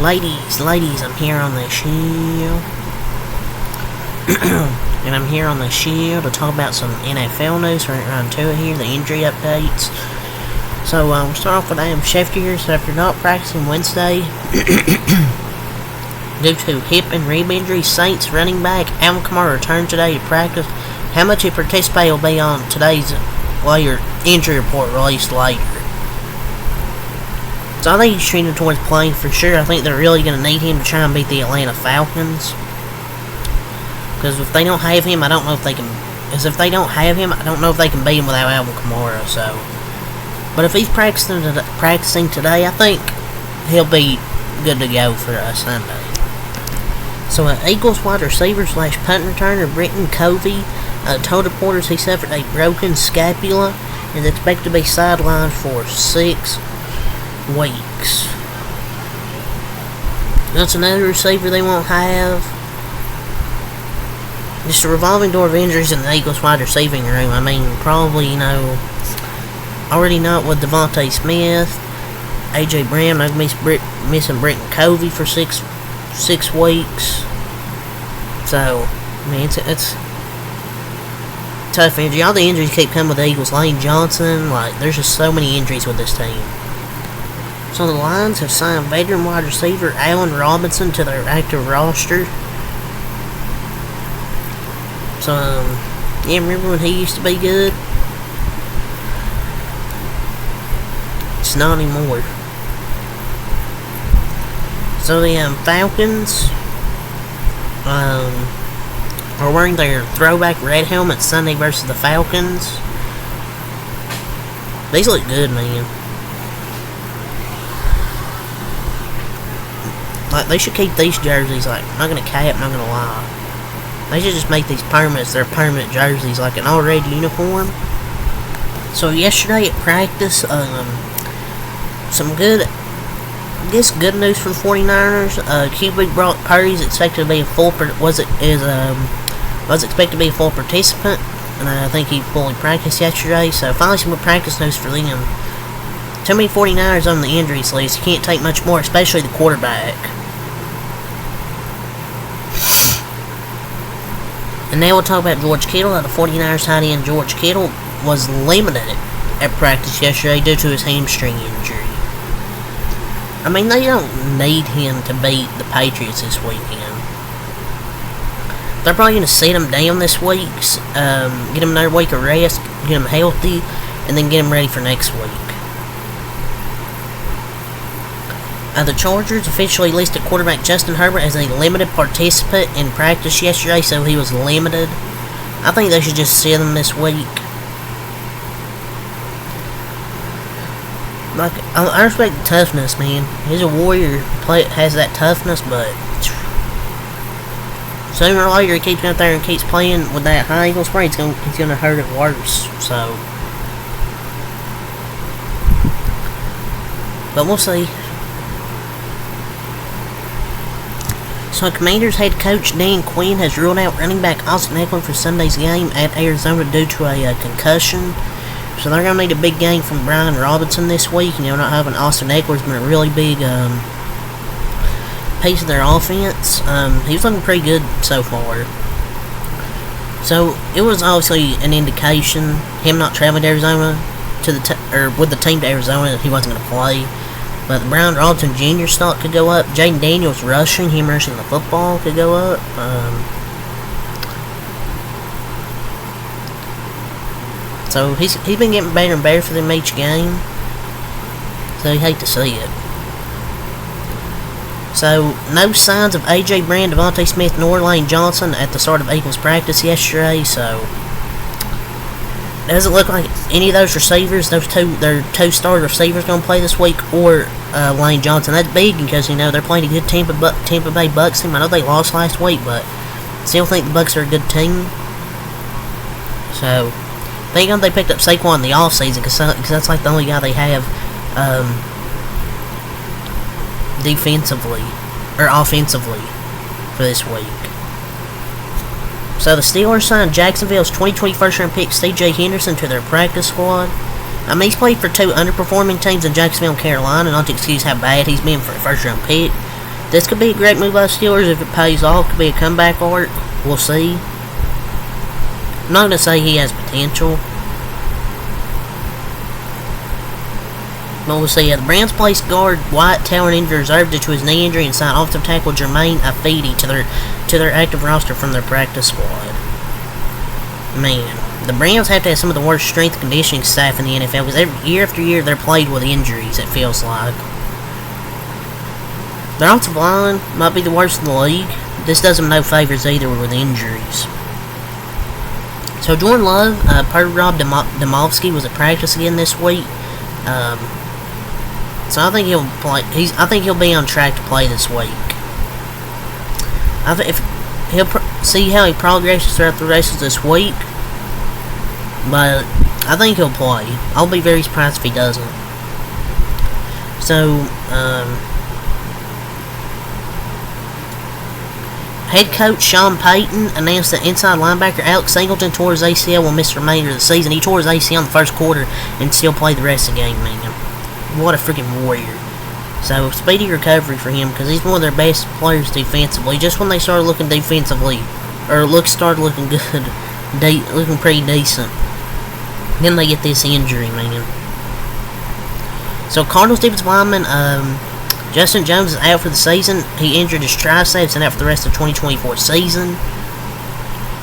ladies, I'm here on the show. And I'm here on the show to talk about some NFL news. Right around to it here, the injury updates. So, we'll start off with Adam Schefter here. So, after not practicing Wednesday due to hip and rib injury, Saints running back Alvin Kamara returned today to practice. How much he participated will be on today's later injury report released later. So I think he's trending towards playing for sure. I think they're really going to need him to try and beat the Atlanta Falcons. Because if they don't have him, I don't know if they can. As if they don't have him, I don't know if they can beat him without Alvin Kamara. So, but if he's practicing today, I think he'll be good to go for Sunday. So, Eagles wide receiver / punt returner Britton Covey told reporters he suffered a broken scapula and is expected to be sidelined for 6 weeks. That's another receiver they won't have. Just a revolving door of injuries in the Eagles wide receiving room. I mean, probably, already not with Devontae Smith, A.J. Brown. I'm missing Britton Covey for 6 weeks. So, I mean, it's tough injury. All the injuries keep coming with the Eagles. Lane Johnson, there's just so many injuries with this team. So the Lions have signed veteran wide receiver Allen Robinson to their active roster. So, yeah, remember when he used to be good? It's not anymore. So the Falcons are wearing their throwback red helmets Sunday versus the Falcons. These look good, man. They should keep these jerseys, I'm not gonna cap, not gonna lie. They should just make these permanents, their permanent jerseys, like an all-red uniform. So yesterday at practice, some good news for the 49ers. QB Brock Purdy is expected to be was expected to be a full participant, and I think he fully practiced yesterday. So finally some good practice news for them. Too many 49ers on the injuries list. You can't take much more, especially the quarterback. And now we'll talk about George Kittle. The 49ers tight end George Kittle was limited at practice yesterday due to his hamstring injury. I mean, they don't need him to beat the Patriots this weekend. They're probably going to sit him down this week, get him another week of rest, get him healthy, and then get him ready for next week. The Chargers officially listed quarterback Justin Herbert as a limited participant in practice yesterday, so he was limited. I think they should just sit him this week. I respect the toughness, man. He's a warrior, has that toughness, but sooner or later he keeps out there and keeps playing with that high ankle sprain. He's gonna hurt it worse. So, but we'll see. So, Commanders head coach Dan Quinn has ruled out running back Austin Eckler for Sunday's game at Arizona due to a concussion. So, they're going to need a big game from Brian Robinson this week. Not having Austin Eckler's been a really big piece of their offense. He was looking pretty good so far. So, it was obviously an indication, him not traveling to Arizona, with the team to Arizona, that he wasn't going to play. But the Brian Robinson Jr. stock could go up. Jaden Daniels rushing the football could go up. So he's been getting better and better for them each game. So you hate to see it. So no signs of A.J. Brown, Devontae Smith, nor Lane Johnson at the start of Eagles practice yesterday. So doesn't look like any of those receivers, their two star receivers, going to play this week, or Lane Johnson. That's big because they're playing a good Tampa Bay Bucks team. I know they lost last week, but still think the Bucks are a good team. So thank God they picked up Saquon in the offseason, because that's like the only guy they have defensively or offensively for this week. So the Steelers signed Jacksonville's 2020 first-round pick C.J. Henderson to their practice squad. I mean, he's played for 2 underperforming teams in Jacksonville and Carolina, not to excuse how bad he's been for a first-round pick. This could be a great move by the Steelers if it pays off. Could be a comeback arc. We'll see. I'm not going to say he has potential. But we'll see. The Browns placed guard Wyatt Teller injured reserve due to his knee injury and signed offensive tackle Jermaine Afidi to their active roster from their practice squad. Man, the Browns have to have some of the worst strength and conditioning staff in the NFL because year after year they're plagued with injuries, it feels like. Their offensive line might be the worst in the league. This does them no favors either with injuries. So Jordan Love, per Rob Demovsky, was at practice again this week. So I think he'll play. I think he'll be on track to play this week. If he'll see how he progresses throughout the rest of this week, but I think he'll play. I'll be very surprised if he doesn't. So, head coach Sean Payton announced that inside linebacker Alex Singleton tore his ACL will miss the remainder of the season. He tore his ACL in the first quarter and still played the rest of the game, man. What a freaking warrior. So, speedy recovery for him because he's one of their best players defensively. Just when they started looking defensively, or started looking good, looking pretty decent, then they get this injury, man. So, Cardinals defensive lineman Justin Jones is out for the season. He injured his triceps and out for the rest of the 2024 season.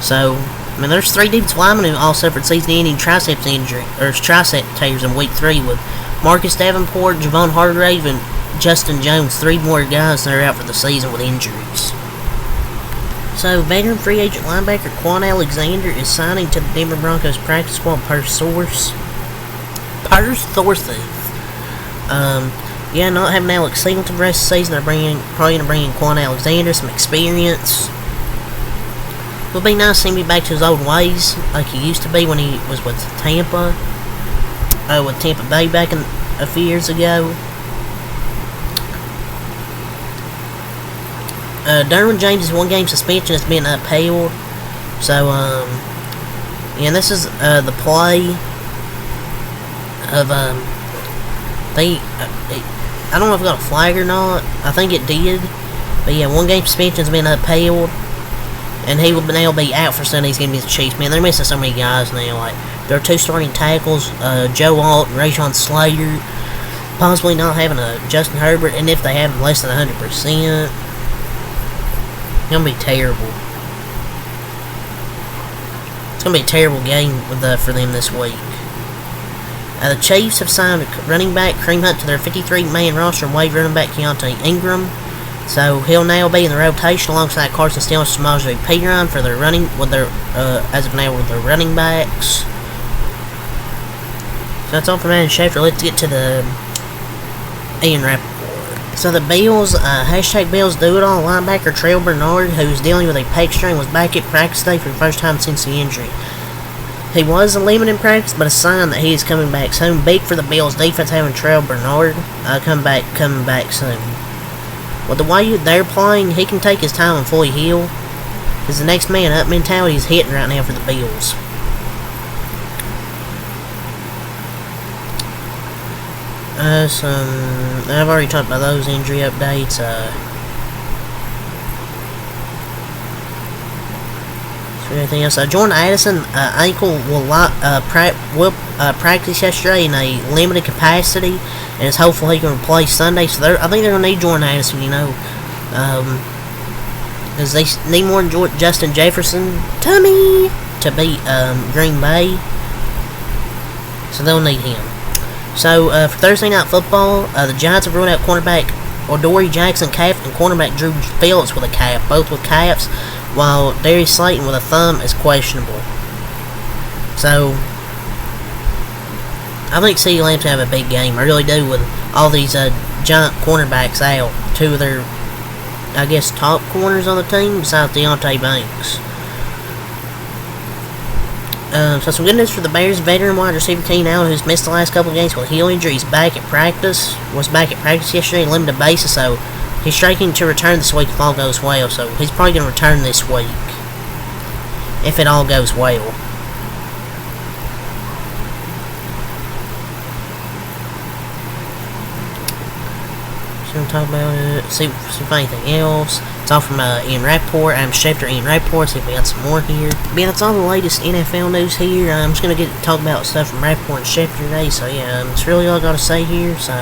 So, I mean, there's 3 defensive linemen who all suffered season-ending triceps injury, or tricep tears in Week 3 with Marcus Davenport, Javon Hargrave, and Justin Jones. 3 more guys that are out for the season with injuries. So, veteran free agent linebacker Quan Alexander is signing to the Denver Broncos practice squad per sources. Yeah, not having Alex Singleton for the rest of the season, they're probably going to bring in Quan Alexander, some experience. It'll be nice seeing him back to his old ways, like he used to be when he was with Tampa Bay back a few years ago. Derwin James' 1-game suspension has been upheld. So, yeah, this is the play of I don't know if it got a flag or not. I think it did. But yeah, 1-game suspension has been upheld. And he will now be out for Sunday's game against the Chiefs. Man, they're missing so many guys now. Like, there are 2 starting tackles, Joe Alt and Rashawn Slater. Possibly not having a Justin Herbert. And if they have him less than 100%, it's going to be terrible. It's going to be a terrible game for them this week. The Chiefs have signed running back Kareem Hunt to their 53-man roster and waived running back Keontae Ingram. So he'll now be in the rotation alongside Carson Steele and Samaje Perine for their running as of now with their running backs. So that's all from Adam Schefter. Let's get to the Ian Rappaport. So the Bills, hashtag Bills do it all. Linebacker Trell Bernard, who's dealing with a pec strain, was back at practice day for the first time since the injury. He was limited in practice, but a sign that he is coming back soon. Big for the Bills defense having Trell Bernard coming back soon. With the way they're playing, he can take his time and fully heal. Because the next man up mentality is hitting right now for the Bills. I've already talked about those injury updates. Anything else? Jordan Addison ankle will practice yesterday in a limited capacity, and it's hopeful he can replace Sunday. So I think they're gonna need Jordan Addison, because they need more than Justin Jefferson to beat Green Bay. So they'll need him. So for Thursday Night Football, the Giants have ruled out cornerback Adoree Jackson calf and cornerback Drew Phillips with a calf, both with calves, while Darius Slayton with a thumb is questionable. So I think CeeDee Lamb's going to have a big game. I really do, with all these giant cornerbacks out. 2 of their, I guess, top corners on the team, besides Deontay Banks. So some good news for the Bears. Veteran wide receiver Keenan Allen, who's missed the last couple of games with a heel injury, was back at practice yesterday on a limited basis, so he's striking to return this week if all goes well. So he's probably going to return this week if it all goes well. gonna talk about it. See if anything else. It's all from Ian Rappaport. I'm Schefter, Ian Rappaport. See if we got some more here. But yeah, that's all the latest NFL news here. I'm just gonna get to talk about stuff from Rappaport and Schefter today. So yeah, that's really all I gotta say here. So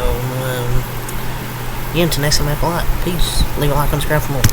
yeah, until next time, have a lot. Peace. Leave a like and subscribe for more.